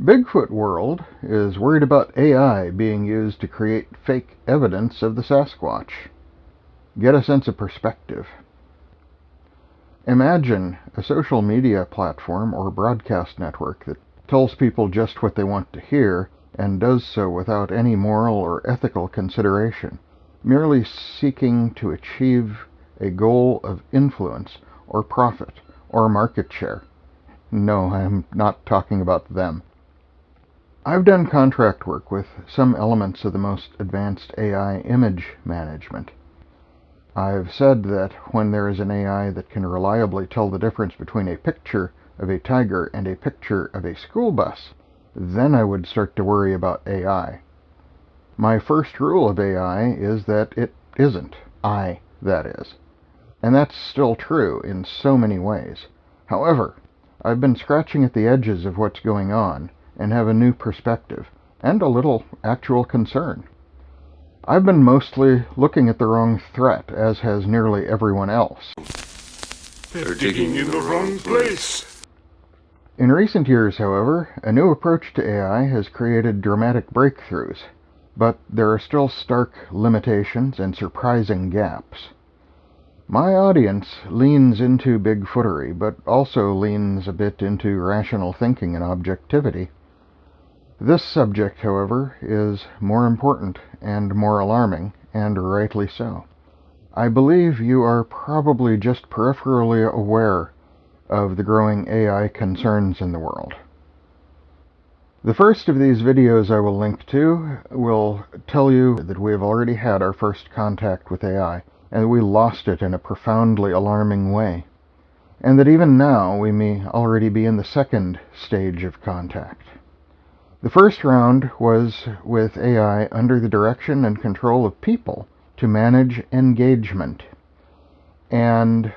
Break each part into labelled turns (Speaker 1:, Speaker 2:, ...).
Speaker 1: Bigfoot World is worried about AI being used to create fake evidence of the Sasquatch. Get a sense of perspective. Imagine a social media platform or broadcast network that tells people just what they want to hear and does so without any moral or ethical consideration, merely seeking to achieve a goal of influence or profit or market share. No, I'm not talking about them. I've done contract work with some elements of the most advanced AI image management. I've said that when there is an AI that can reliably tell the difference between a picture of a tiger and a picture of a school bus, then I would start to worry about AI. My first rule of AI is that it isn't. That is. And that's still true in so many ways. However, I've been scratching at the edges of what's going on and have a new perspective, and a little actual concern. I've been mostly looking at the wrong threat, as has nearly everyone else.
Speaker 2: They're digging in the wrong place.
Speaker 1: In recent years, however, a new approach to AI has created dramatic breakthroughs, but there are still stark limitations and surprising gaps. My audience leans into Bigfootery, but also leans a bit into rational thinking and objectivity. This subject, however, is more important and more alarming, and rightly so. I believe you are probably just peripherally aware of the growing AI concerns in the world. The first of these videos I will link to will tell you that we have already had our first contact with AI, and we lost it in a profoundly alarming way, and that even now we may already be in the second stage of contact. The first round was with AI under the direction and control of people to manage engagement, and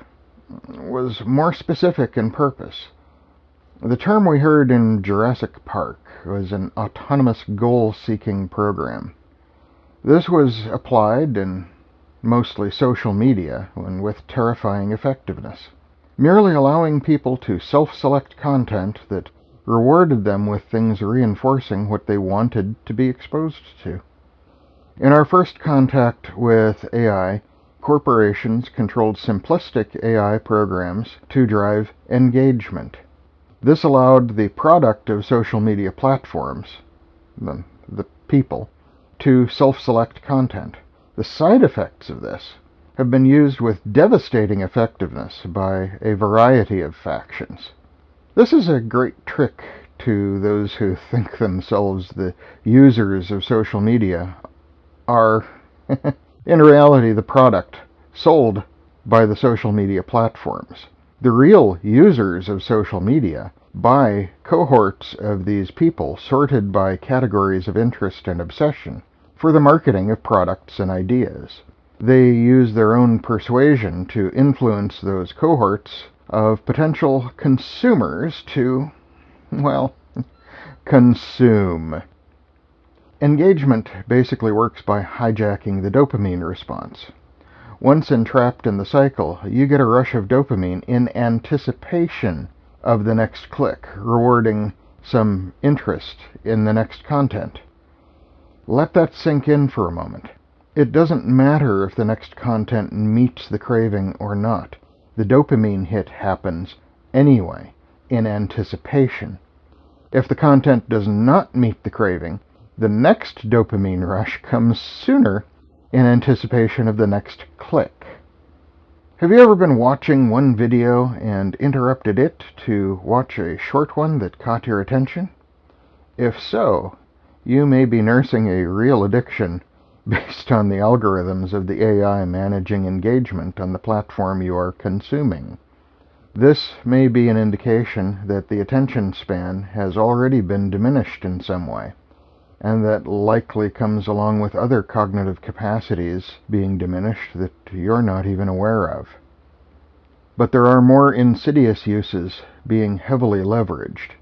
Speaker 1: was more specific in purpose. The term we heard in Jurassic Park was an autonomous goal-seeking program. This was applied in mostly social media and with terrifying effectiveness, merely allowing people to self-select content that rewarded them with things reinforcing what they wanted to be exposed to. In our first contact with AI, corporations controlled simplistic AI programs to drive engagement. This allowed the product of social media platforms, the people, to self-select content. The side effects of this have been used with devastating effectiveness by a variety of factions. This is a great trick to those who think themselves the users of social media are, in reality, the product sold by the social media platforms. The real users of social media buy cohorts of these people sorted by categories of interest and obsession for the marketing of products and ideas. They use their own persuasion to influence those cohorts of potential consumers to, well, consume. Engagement basically works by hijacking the dopamine response. Once entrapped in the cycle, you get a rush of dopamine in anticipation of the next click, rewarding some interest in the next content. Let that sink in for a moment. It doesn't matter if the next content meets the craving or not. The dopamine hit happens anyway, in anticipation. If the content does not meet the craving, the next dopamine rush comes sooner, in anticipation of the next click. Have you ever been watching one video and interrupted it to watch a short one that caught your attention? If so, you may be nursing a real addiction based on the algorithms of the AI managing engagement on the platform you are consuming. This may be an indication that the attention span has already been diminished in some way, and that likely comes along with other cognitive capacities being diminished that you're not even aware of. But there are more insidious uses being heavily leveraged.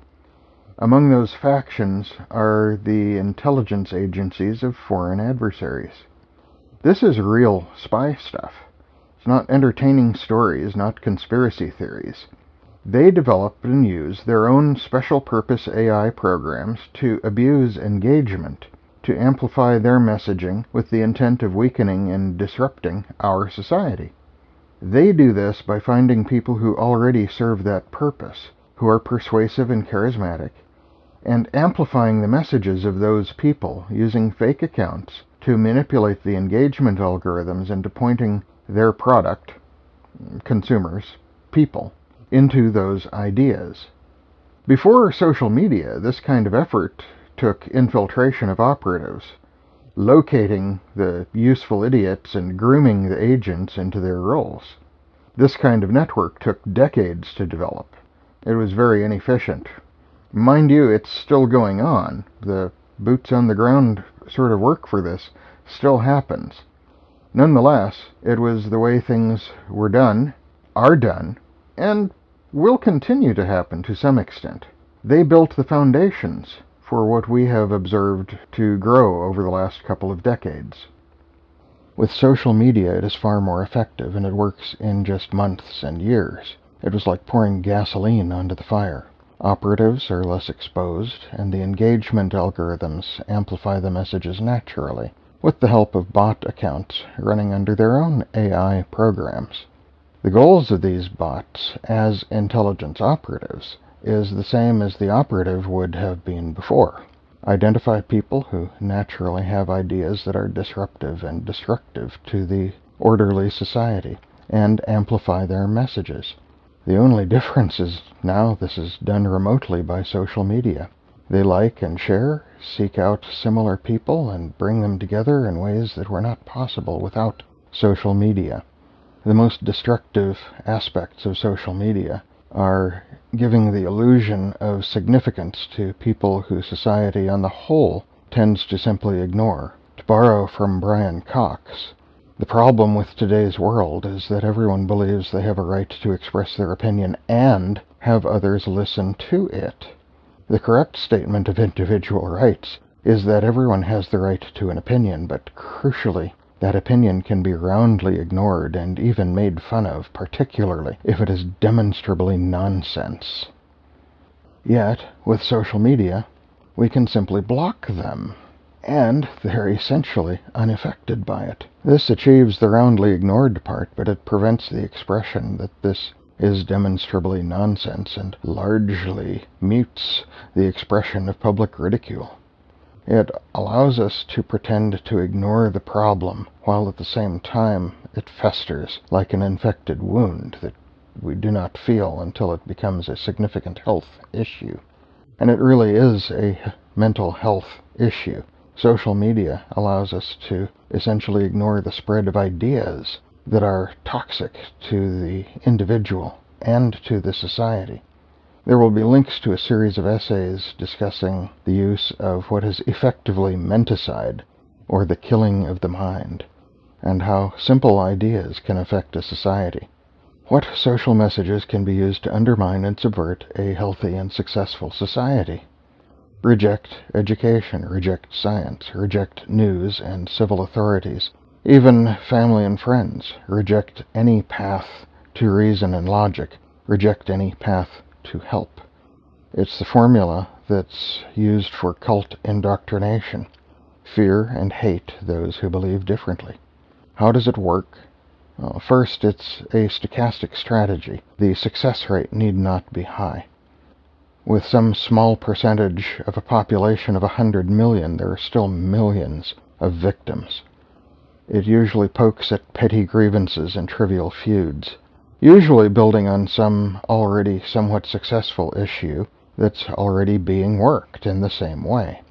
Speaker 1: Among those factions are the intelligence agencies of foreign adversaries. This is real spy stuff. It's not entertaining stories, not conspiracy theories. They develop and use their own special-purpose AI programs to abuse engagement, to amplify their messaging with the intent of weakening and disrupting our society. They do this by finding people who already serve that purpose, who are persuasive and charismatic, and amplifying the messages of those people using fake accounts to manipulate the engagement algorithms into pointing their product, consumers, people, into those ideas. Before social media, this kind of effort took infiltration of operatives, locating the useful idiots and grooming the agents into their roles. This kind of network took decades to develop. It was very inefficient. Mind you, it's still going on. The boots on the ground sort of work for this still happens. Nonetheless, it was the way things were done, are done, and will continue to happen to some extent. They built the foundations for what we have observed to grow over the last couple of decades. With social media, it is far more effective, and it works in just months and years. It was like pouring gasoline onto the fire. Operatives are less exposed, and the engagement algorithms amplify the messages naturally, with the help of bot accounts running under their own AI programs. The goals of these bots as intelligence operatives is the same as the operative would have been before. Identify people who naturally have ideas that are disruptive and destructive to the orderly society, and amplify their messages. The only difference is now this is done remotely by social media. They like and share, seek out similar people, and bring them together in ways that were not possible without social media. The most destructive aspects of social media are giving the illusion of significance to people who society on the whole tends to simply ignore. To borrow from Brian Cox, the problem with today's world is that everyone believes they have a right to express their opinion and have others listen to it. The correct statement of individual rights is that everyone has the right to an opinion, but crucially, that opinion can be roundly ignored and even made fun of, particularly if it is demonstrably nonsense. Yet, with social media, we can simply block them, and they're essentially unaffected by it. This achieves the roundly ignored part, but it prevents the expression that this is demonstrably nonsense and largely mutes the expression of public ridicule. It allows us to pretend to ignore the problem, while at the same time it festers like an infected wound that we do not feel until it becomes a significant health issue. And it really is a mental health issue. Social media allows us to essentially ignore the spread of ideas that are toxic to the individual and to the society. There will be links to a series of essays discussing the use of what is effectively menticide, or the killing of the mind, and how simple ideas can affect a society. What social messages can be used to undermine and subvert a healthy and successful society? Reject education, reject science, reject news and civil authorities, even family and friends. Reject any path to reason and logic. Reject any path to help. It's the formula that's used for cult indoctrination. Fear and hate those who believe differently. How does it work? Well, first, it's a stochastic strategy. The success rate need not be high. With some small percentage of a population of 100 million, there are still millions of victims. It usually pokes at petty grievances and trivial feuds, usually building on some already somewhat successful issue that's already being worked in the same way.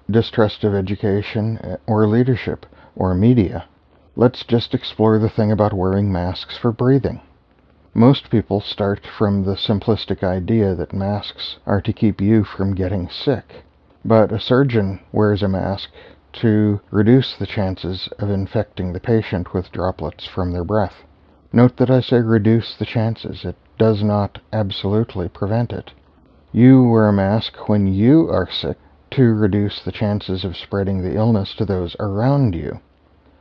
Speaker 1: Distrust of education or leadership or media. Let's just explore the thing about wearing masks for breathing. Most people start from the simplistic idea that masks are to keep you from getting sick, but a surgeon wears a mask to reduce the chances of infecting the patient with droplets from their breath. Note that I say reduce the chances. It does not absolutely prevent it. You wear a mask when you are sick to reduce the chances of spreading the illness to those around you.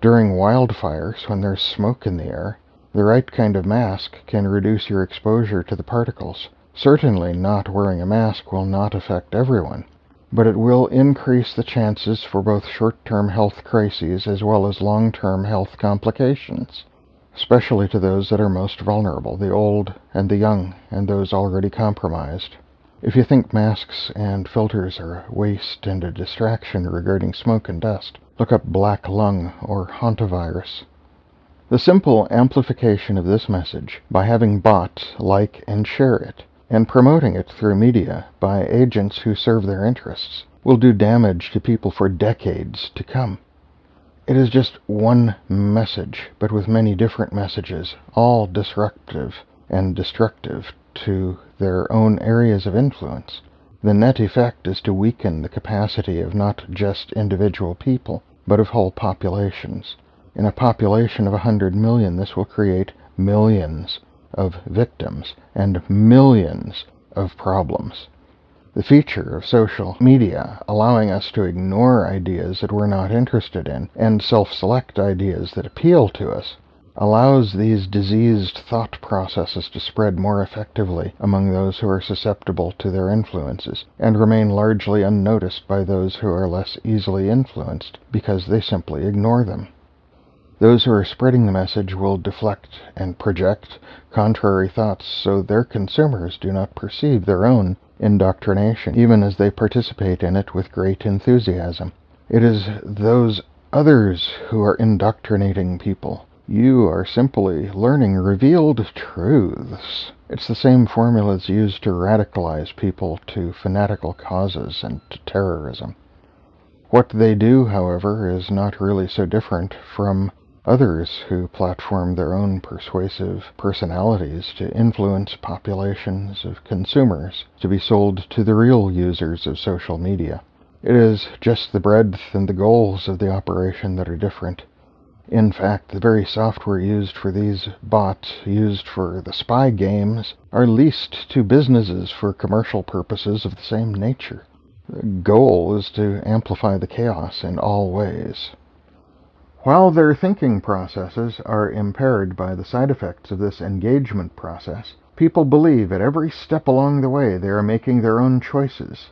Speaker 1: During wildfires, when there's smoke in the air, The right kind of mask can reduce your exposure to the particles. Certainly not wearing a mask will not affect everyone, but it will increase the chances for both short-term health crises as well as long-term health complications, especially to those that are most vulnerable, the old and the young, and those already compromised. If you think masks and filters are a waste and a distraction regarding smoke and dust, look up black lung or hantavirus. The simple amplification of this message by having bots like and share it, and promoting it through media by agents who serve their interests, will do damage to people for decades to come. It is just one message, but with many different messages, all disruptive and destructive to their own areas of influence. The net effect is to weaken the capacity of not just individual people, but of whole populations. In a population of 100 million, this will create millions of victims and millions of problems. The feature of social media, allowing us to ignore ideas that we're not interested in and self-select ideas that appeal to us, allows these diseased thought processes to spread more effectively among those who are susceptible to their influences and remain largely unnoticed by those who are less easily influenced because they simply ignore them. Those who are spreading the message will deflect and project contrary thoughts so their consumers do not perceive their own indoctrination, even as they participate in it with great enthusiasm. It is those others who are indoctrinating people. You are simply learning revealed truths. It's the same formulas used to radicalize people to fanatical causes and to terrorism. What they do, however, is not really so different from others who platform their own persuasive personalities to influence populations of consumers to be sold to the real users of social media. It is just the breadth and the goals of the operation that are different. In fact, the very software used for these bots, used for the spy games, are leased to businesses for commercial purposes of the same nature. The goal is to amplify the chaos in all ways. While their thinking processes are impaired by the side effects of this engagement process, people believe at every step along the way they are making their own choices.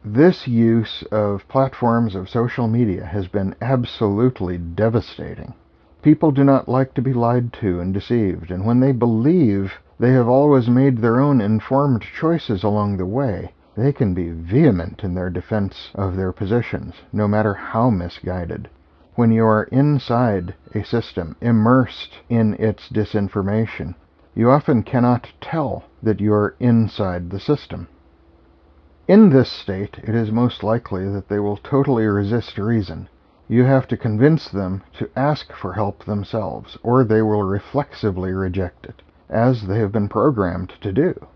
Speaker 1: This use of platforms of social media has been absolutely devastating. People do not like to be lied to and deceived, and when they believe they have always made their own informed choices along the way, they can be vehement in their defense of their positions, no matter how misguided. When you are inside a system, immersed in its disinformation, you often cannot tell that you are inside the system. In this state, it is most likely that they will totally resist reason. You have to convince them to ask for help themselves, or they will reflexively reject it, as they have been programmed to do.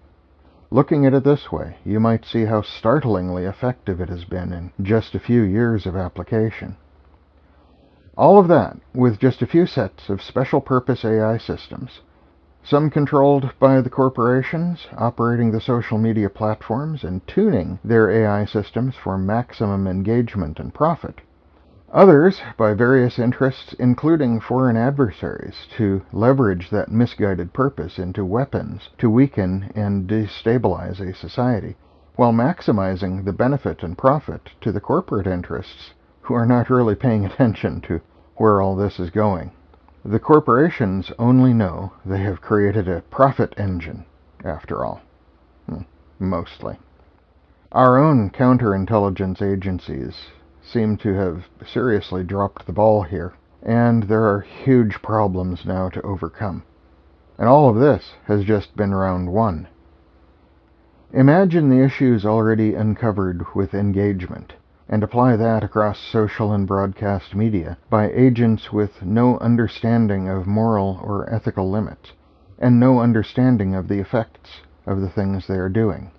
Speaker 1: Looking at it this way, you might see how startlingly effective it has been in just a few years of application. All of that with just a few sets of special-purpose AI systems, some controlled by the corporations operating the social media platforms and tuning their AI systems for maximum engagement and profit. Others by various interests, including foreign adversaries, to leverage that misguided purpose into weapons to weaken and destabilize a society, while maximizing the benefit and profit to the corporate interests who are not really paying attention to where all this is going. The corporations only know they have created a profit engine, after all. Mostly. Our own counterintelligence agencies seem to have seriously dropped the ball here, and there are huge problems now to overcome. And all of this has just been round one. Imagine the issues already uncovered with engagement, and apply that across social and broadcast media by agents with no understanding of moral or ethical limits, and no understanding of the effects of the things they are doing.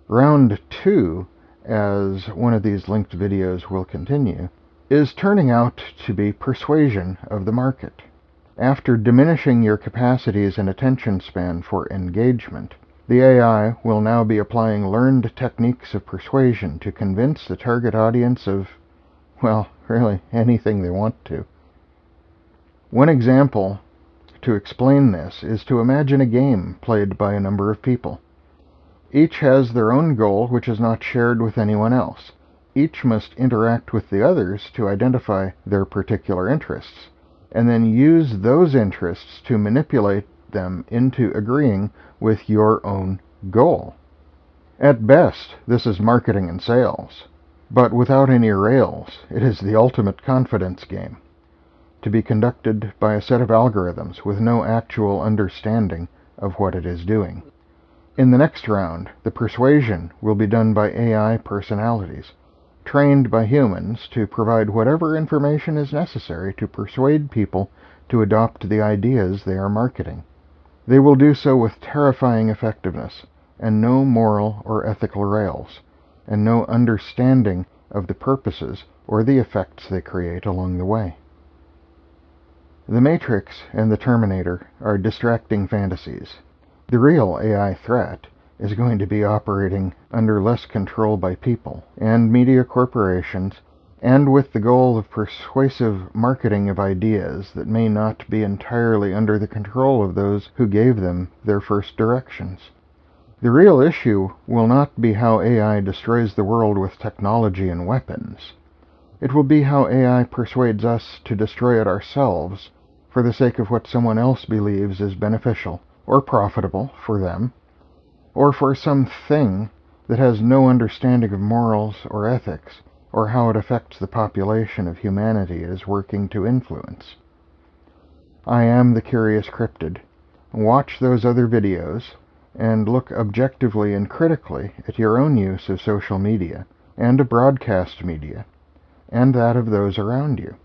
Speaker 1: Round 2, as one of these linked videos will continue, is turning out to be persuasion of the market. After diminishing your capacities and attention span for engagement, the AI will now be applying learned techniques of persuasion to convince the target audience of, well, really anything they want to. One example to explain this is to imagine a game played by a number of people. Each has their own goal, which is not shared with anyone else. Each must interact with the others to identify their particular interests, and then use those interests to manipulate them into agreeing with your own goal. At best, this is marketing and sales, but without any rails, it is the ultimate confidence game, to be conducted by a set of algorithms with no actual understanding of what it is doing. In the next round, the persuasion will be done by AI personalities, trained by humans to provide whatever information is necessary to persuade people to adopt the ideas they are marketing. They will do so with terrifying effectiveness, and no moral or ethical rails, and no understanding of the purposes or the effects they create along the way. The Matrix and the Terminator are distracting fantasies. The real AI threat is going to be operating under less control by people and media corporations, and with the goal of persuasive marketing of ideas that may not be entirely under the control of those who gave them their first directions. The real issue will not be how AI destroys the world with technology and weapons. It will be how AI persuades us to destroy it ourselves for the sake of what someone else believes is beneficial or profitable for them, or for some thing that has no understanding of morals or ethics, or how it affects the population of humanity it is working to influence. I am the Curious Cryptid. Watch those other videos, and look objectively and critically at your own use of social media, and of broadcast media, and that of those around you.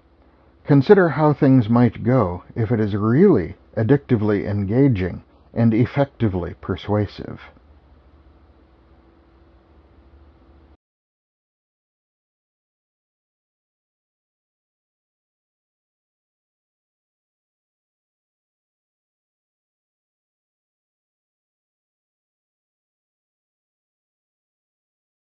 Speaker 1: Consider how things might go if it is really addictively engaging and effectively persuasive.